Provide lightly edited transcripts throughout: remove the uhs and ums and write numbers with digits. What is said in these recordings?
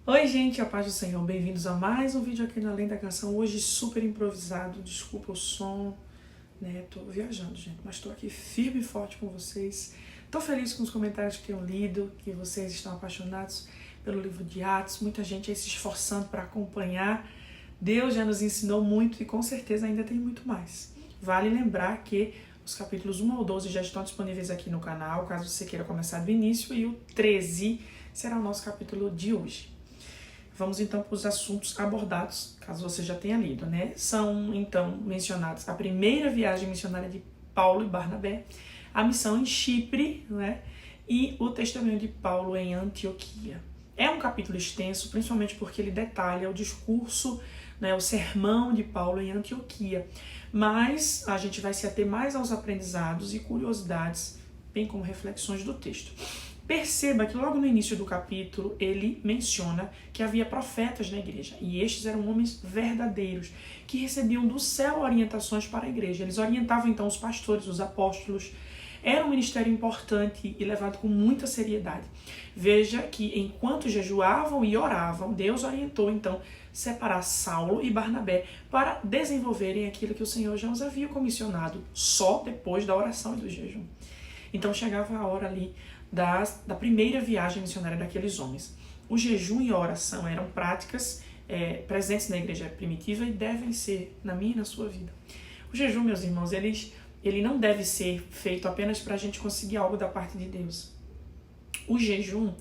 Oi gente, a paz do Senhor, bem-vindos a mais um vídeo aqui no Além da Canção, hoje super improvisado, desculpa o som, né, tô viajando gente, mas tô aqui firme e forte com vocês, tô feliz com os comentários que tenham lido, que vocês estão apaixonados pelo livro de Atos, muita gente aí se esforçando para acompanhar, Deus já nos ensinou muito e com certeza ainda tem muito mais. Vale lembrar que os capítulos 1 ao 12 já estão disponíveis aqui no canal, caso você queira começar do início, e o 13 será o nosso capítulo de hoje. Vamos então para os assuntos abordados, caso você já tenha lido, né? São então mencionados a primeira viagem missionária de Paulo e Barnabé, a missão em Chipre, né? E o testemunho de Paulo em Antioquia. É um capítulo extenso, principalmente porque ele detalha o discurso, né, o sermão de Paulo em Antioquia. Mas a gente vai se ater mais aos aprendizados e curiosidades, bem como reflexões do texto. Perceba que logo no início do capítulo ele menciona que havia profetas na igreja e estes eram homens verdadeiros que recebiam do céu orientações para a igreja. Eles orientavam então os pastores, os apóstolos. Era um ministério importante e levado com muita seriedade. Veja que enquanto jejuavam e oravam, Deus orientou então separar Saulo e Barnabé para desenvolverem aquilo que o Senhor já os havia comissionado só depois da oração e do jejum. Então chegava a hora ali da primeira viagem missionária daqueles homens. O jejum e a oração eram práticas presentes na igreja primitiva e devem ser na minha e na sua vida. O jejum, meus irmãos, ele não deve ser feito apenas para a gente conseguir algo da parte de Deus. O jejum,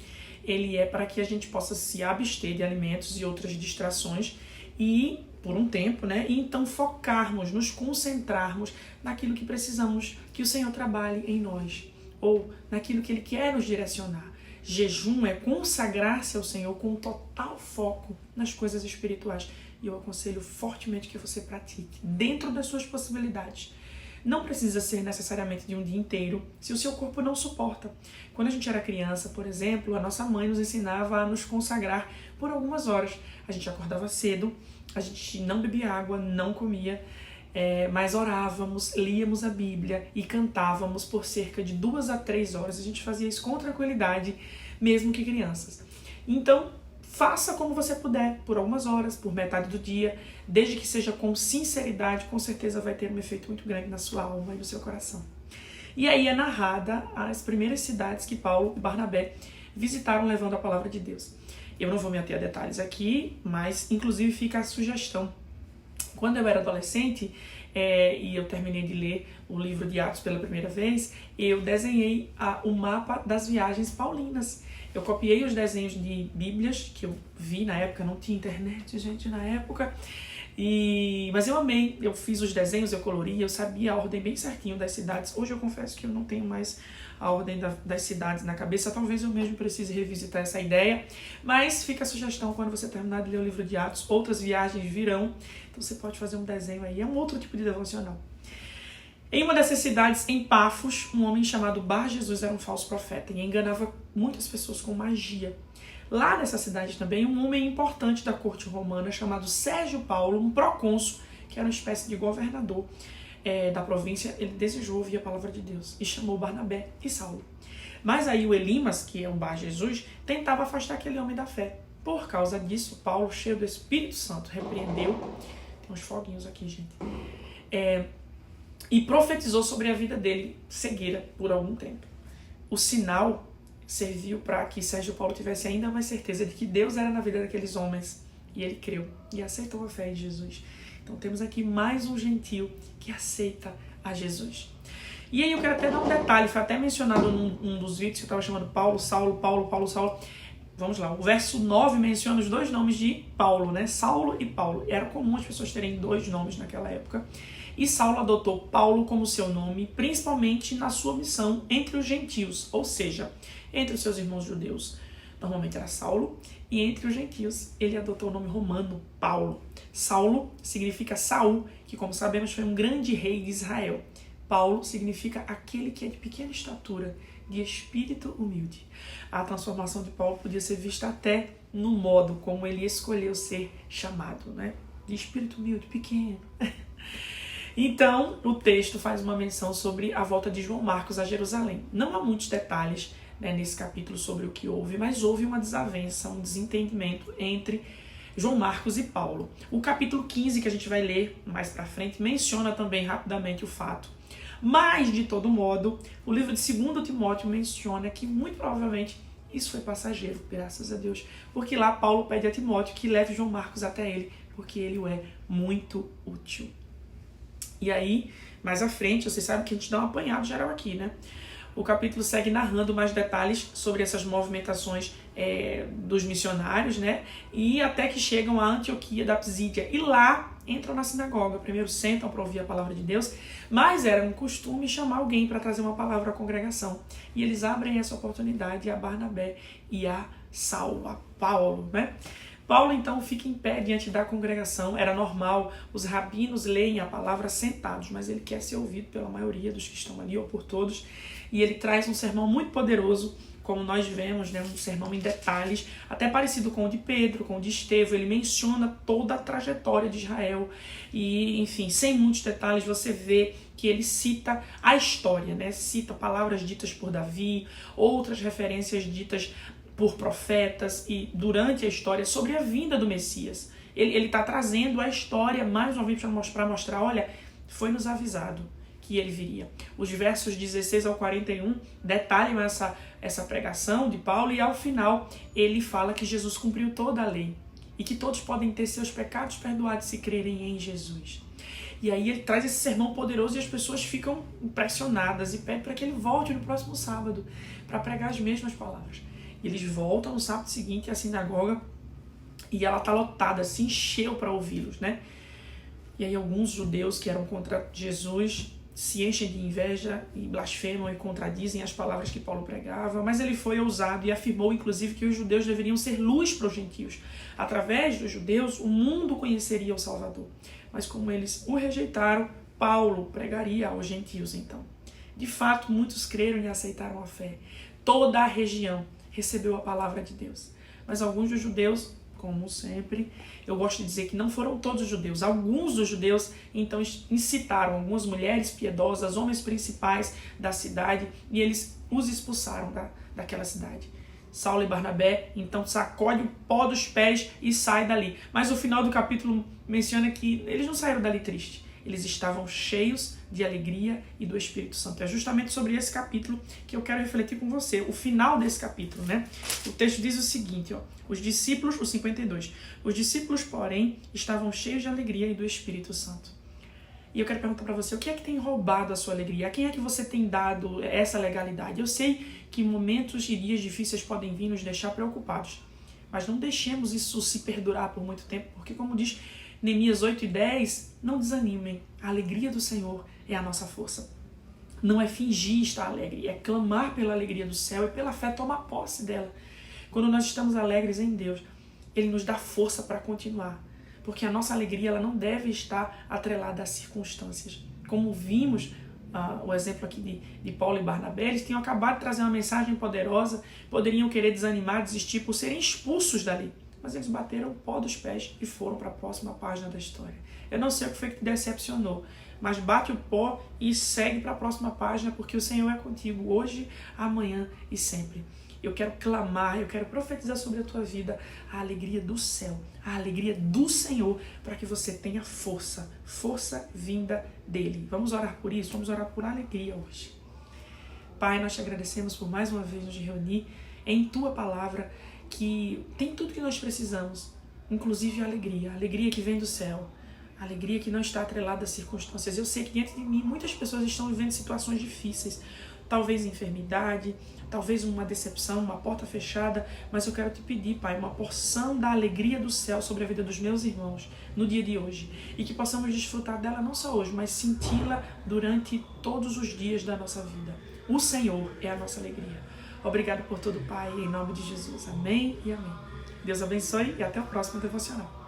ele é para que a gente possa se abster de alimentos e outras distrações e, por um tempo, né, e então focarmos, nos concentrarmos naquilo que precisamos que o Senhor trabalhe em nós, ou naquilo que Ele quer nos direcionar. Jejum é consagrar-se ao Senhor com total foco nas coisas espirituais. E eu aconselho fortemente que você pratique, dentro das suas possibilidades. Não precisa ser necessariamente de um dia inteiro, se o seu corpo não suporta. Quando a gente era criança, por exemplo, a nossa mãe nos ensinava a nos consagrar por algumas horas. A gente acordava cedo, a gente não bebia água, não comia, mas orávamos, líamos a Bíblia e cantávamos por cerca de 2 a 3 horas. A gente fazia isso com tranquilidade, mesmo que crianças. Então, faça como você puder, por algumas horas, por metade do dia, desde que seja com sinceridade, com certeza vai ter um efeito muito grande na sua alma e no seu coração. E aí é narrada as primeiras cidades que Paulo e Barnabé visitaram levando a palavra de Deus. Eu não vou me ater a detalhes aqui, mas inclusive fica a sugestão. Quando eu era adolescente e eu terminei de ler o livro de Atos pela primeira vez, eu desenhei o mapa das viagens paulinas. Eu copiei os desenhos de bíblias que eu vi na época, não tinha internet, gente, na época. Mas eu amei, eu fiz os desenhos, eu colori, eu sabia a ordem bem certinho das cidades. Hoje eu confesso que eu não tenho mais a ordem das cidades na cabeça, talvez eu mesmo precise revisitar essa ideia, mas fica a sugestão quando você terminar de ler o livro de Atos, outras viagens virão, então você pode fazer um desenho aí, é um outro tipo de devocional. Em uma dessas cidades, em Pafos, um homem chamado Bar Jesus era um falso profeta e enganava muitas pessoas com magia. Lá nessa cidade também, um homem importante da corte romana chamado Sérgio Paulo, um procônsul, que era uma espécie de governador da província, ele desejou ouvir a palavra de Deus e chamou Barnabé e Saulo. Mas aí o Elimas, que é um Bar Jesus, tentava afastar aquele homem da fé. Por causa disso, Paulo, cheio do Espírito Santo, repreendeu, tem uns foguinhos aqui, gente, e profetizou sobre a vida dele cegueira por algum tempo. O sinal serviu para que Sérgio Paulo tivesse ainda mais certeza de que Deus era na vida daqueles homens. E ele creu e aceitou a fé em Jesus. Então temos aqui mais um gentio que aceita a Jesus. E aí eu quero até dar um detalhe, foi até mencionado num dos vídeos que eu estava chamando Paulo, Saulo, Paulo, Paulo, Saulo. Vamos lá, o verso 9 menciona os 2 nomes de Paulo, né? Saulo e Paulo. Era comum as pessoas terem 2 nomes naquela época. E Saulo adotou Paulo como seu nome, principalmente na sua missão entre os gentios, ou seja, entre os seus irmãos judeus. Normalmente era Saulo, e entre os gentios ele adotou o nome romano, Paulo. Saulo significa Saul, que como sabemos foi um grande rei de Israel. Paulo significa aquele que é de pequena estatura, de espírito humilde. A transformação de Paulo podia ser vista até no modo como ele escolheu ser chamado, né? De espírito humilde, pequeno. Então, o texto faz uma menção sobre a volta de João Marcos a Jerusalém. Não há muitos detalhes né, nesse capítulo sobre o que houve, mas houve uma desavença, um desentendimento entre João Marcos e Paulo. O capítulo 15, que a gente vai ler mais pra frente, menciona também rapidamente o fato. Mas, de todo modo, o livro de 2 Timóteo menciona que muito provavelmente isso foi passageiro, graças a Deus. Porque lá Paulo pede a Timóteo que leve João Marcos até ele, porque ele o é muito útil. E aí, mais à frente, vocês sabem que a gente dá um apanhado geral aqui, né? O capítulo segue narrando mais detalhes sobre essas movimentações dos missionários, né? E até que chegam a Antioquia da Psídia. E lá entram na sinagoga. Primeiro sentam para ouvir a palavra de Deus, mas era um costume chamar alguém para trazer uma palavra à congregação. E eles abrem essa oportunidade a Barnabé e a Saulo, a Paulo, né? Paulo, então, fica em pé diante da congregação. Era normal, os rabinos leem a palavra sentados, mas ele quer ser ouvido pela maioria dos que estão ali, ou por todos. E ele traz um sermão muito poderoso, como nós vemos, né, um sermão em detalhes, até parecido com o de Pedro, com o de Estevão. Ele menciona toda a trajetória de Israel. E, enfim, sem muitos detalhes, você vê que ele cita a história, né? Cita palavras ditas por Davi, outras referências ditas por profetas e durante a história sobre a vinda do Messias. Ele está trazendo a história mais uma vez para mostrar, olha, foi nos avisado que ele viria. Os versos 16 ao 41 detalham essa pregação de Paulo e ao final ele fala que Jesus cumpriu toda a lei e que todos podem ter seus pecados perdoados se crerem em Jesus. E aí ele traz esse sermão poderoso e as pessoas ficam impressionadas e pedem para que ele volte no próximo sábado para pregar as mesmas palavras. Eles voltam no sábado seguinte à sinagoga e ela está lotada, se encheu para ouvi-los, né? E aí alguns judeus que eram contra Jesus se enchem de inveja e blasfemam e contradizem as palavras que Paulo pregava, mas ele foi ousado e afirmou, inclusive, que os judeus deveriam ser luz para os gentios. Através dos judeus, o mundo conheceria o Salvador. Mas como eles o rejeitaram, Paulo pregaria aos gentios, então. De fato, muitos creram e aceitaram a fé. Toda a região recebeu a palavra de Deus. Mas alguns dos judeus, como sempre, eu gosto de dizer que não foram todos os judeus. Alguns dos judeus, então, incitaram algumas mulheres piedosas, homens principais da cidade, e eles os expulsaram daquela cidade. Saulo e Barnabé, então, sacode o pó dos pés e sai dali. Mas o final do capítulo menciona que eles não saíram dali tristes. Eles estavam cheios de alegria e do Espírito Santo. É justamente sobre esse capítulo que eu quero refletir com você. O final desse capítulo, né? O texto diz o seguinte, ó. Os discípulos, o 52. Os discípulos, porém, estavam cheios de alegria e do Espírito Santo. E eu quero perguntar para você, o que é que tem roubado a sua alegria? A quem é que você tem dado essa legalidade? Eu sei que momentos e dias difíceis podem vir nos deixar preocupados. Mas não deixemos isso se perdurar por muito tempo, porque como diz Neemias 8:10, não desanimem. A alegria do Senhor é a nossa força. Não é fingir estar alegre, é clamar pela alegria do céu e pela fé tomar posse dela. Quando nós estamos alegres em Deus, Ele nos dá força para continuar. Porque a nossa alegria ela não deve estar atrelada às circunstâncias. Como vimos o exemplo aqui de Paulo e Barnabé, eles tinham acabado de trazer uma mensagem poderosa, poderiam querer desanimar, desistir por serem expulsos dali. Mas eles bateram o pó dos pés e foram para a próxima página da história. Eu não sei o que foi que te decepcionou, mas bate o pó e segue para a próxima página, porque o Senhor é contigo hoje, amanhã e sempre. Eu quero clamar, eu quero profetizar sobre a tua vida a alegria do céu, a alegria do Senhor, para que você tenha força, força vinda dEle. Vamos orar por isso, vamos orar por alegria hoje. Pai, nós te agradecemos por mais uma vez nos reunir em tua palavra, que tem tudo que nós precisamos, inclusive a alegria que vem do céu, a alegria que não está atrelada às circunstâncias. Eu sei que diante de mim muitas pessoas estão vivendo situações difíceis, talvez enfermidade, talvez uma decepção, uma porta fechada, mas eu quero te pedir, Pai, uma porção da alegria do céu sobre a vida dos meus irmãos no dia de hoje, e que possamos desfrutar dela não só hoje, mas senti-la durante todos os dias da nossa vida. O Senhor é a nossa alegria. Obrigado por tudo, Pai, em nome de Jesus. Amém e amém. Deus abençoe e até o próximo devocional.